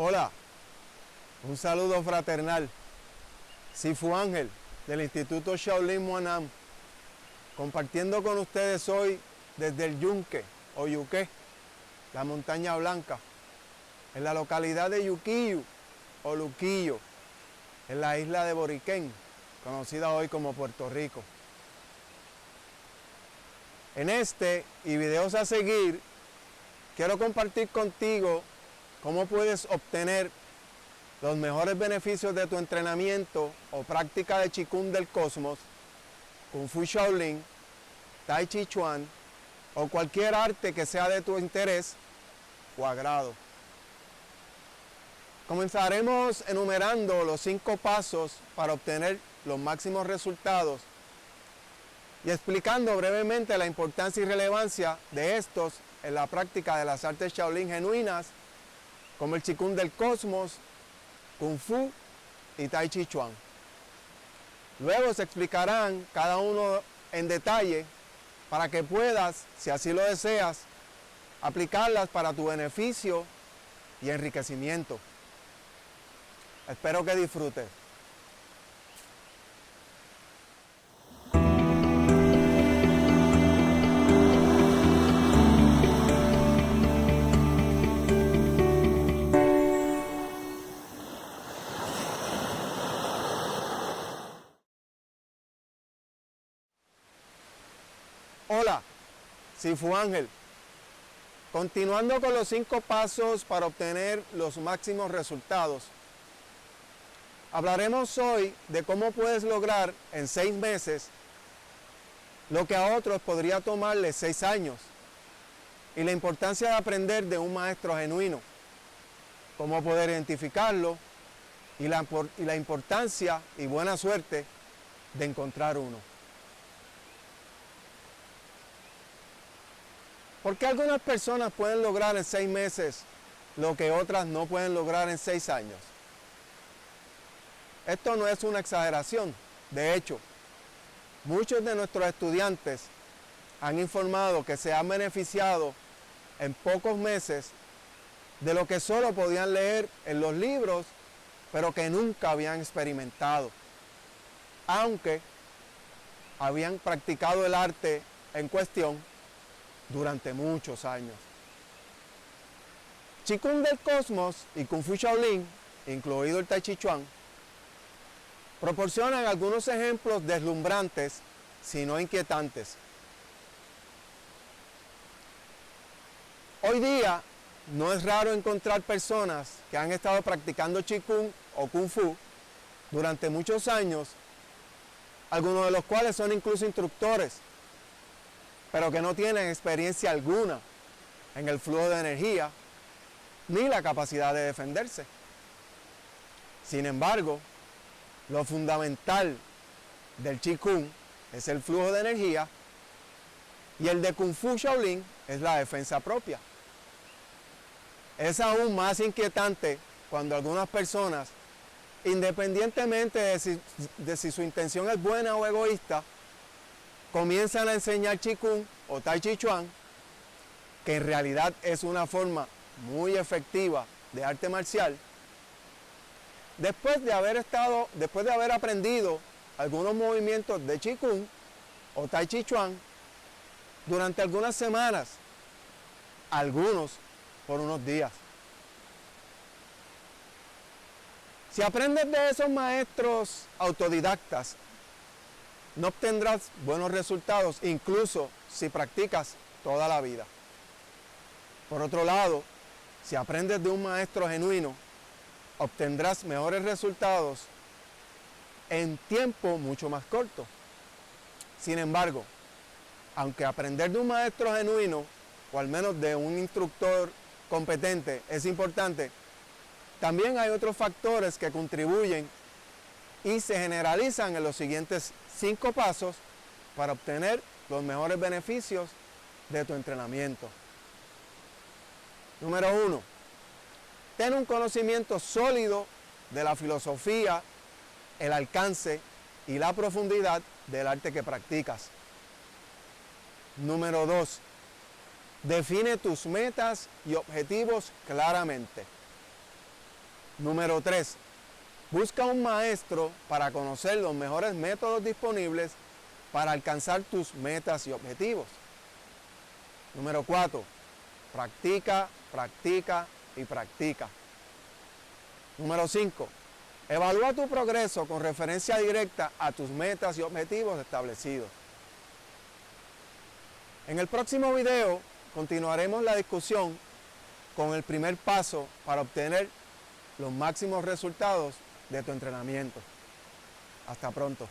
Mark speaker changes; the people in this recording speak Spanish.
Speaker 1: Hola, un saludo fraternal. Sifu Ángel, del Instituto Shaolin Muanam, compartiendo con ustedes hoy desde el Yunque o Yuqué, la montaña blanca, en la localidad de Yuquillo o Luquillo, en la isla de Boriquén, conocida hoy como Puerto Rico. En este y videos a seguir, quiero compartir contigo cómo puedes obtener los mejores beneficios de tu entrenamiento o práctica de Qigong del Cosmos, Kung Fu Shaolin, Tai Chi Chuan o cualquier arte que sea de tu interés o agrado. Comenzaremos enumerando los 5 pasos para obtener los máximos resultados y explicando brevemente la importancia y relevancia de estos en la práctica de las artes Shaolin genuinas, como el Qigong del Cosmos, Kung Fu y Tai Chi Chuan. Luego se explicarán cada uno en detalle para que puedas, si así lo deseas, aplicarlas para tu beneficio y enriquecimiento. Espero que disfrutes. Hola, Sifu Ángel. Continuando con los 5 pasos para obtener los máximos resultados. Hablaremos hoy de cómo puedes lograr en 6 meses lo que a otros podría tomarles 6 años y la importancia de aprender de un maestro genuino, cómo poder identificarlo y la importancia y buena suerte de encontrar uno. ¿Por qué algunas personas pueden lograr en 6 meses lo que otras no pueden lograr en 6 años? Esto no es una exageración. De hecho, muchos de nuestros estudiantes han informado que se han beneficiado en pocos meses de lo que solo podían leer en los libros, pero que nunca habían experimentado, aunque habían practicado el arte en cuestión durante muchos años. Qigong del Cosmos y Kung Fu Shaolin, incluido el Tai Chi Chuan, proporcionan algunos ejemplos deslumbrantes, si no inquietantes. Hoy día no es raro encontrar personas que han estado practicando Qigong o Kung Fu durante muchos años, algunos de los cuales son incluso instructores, pero que no tienen experiencia alguna en el flujo de energía ni la capacidad de defenderse. Sin embargo, lo fundamental del Qigong es el flujo de energía y el de Kung Fu Shaolin es la defensa propia. Es aún más inquietante cuando algunas personas, independientemente de si su intención es buena o egoísta, comienzan a enseñar Qigong o Tai Chi Chuan, que en realidad es una forma muy efectiva de arte marcial, después de haber aprendido algunos movimientos de Qigong o Tai Chi Chuan durante algunas semanas, algunos por unos días. Si aprendes de esos maestros autodidactas, no obtendrás buenos resultados, incluso si practicas toda la vida. Por otro lado, si aprendes de un maestro genuino, obtendrás mejores resultados en tiempo mucho más corto. Sin embargo, aunque aprender de un maestro genuino, o al menos de un instructor competente, es importante, también hay otros factores que contribuyen y se generalizan en los siguientes 5 pasos para obtener los mejores beneficios de tu entrenamiento. Número 1. Ten un conocimiento sólido de la filosofía, el alcance y la profundidad del arte que practicas. Número 2. Define tus metas y objetivos claramente. Número 3. Busca un maestro para conocer los mejores métodos disponibles para alcanzar tus metas y objetivos. Número 4. Practica, practica y practica. Número 5. Evalúa tu progreso con referencia directa a tus metas y objetivos establecidos. En el próximo video continuaremos la discusión con el primer paso para obtener los máximos resultados de tu entrenamiento. Hasta pronto.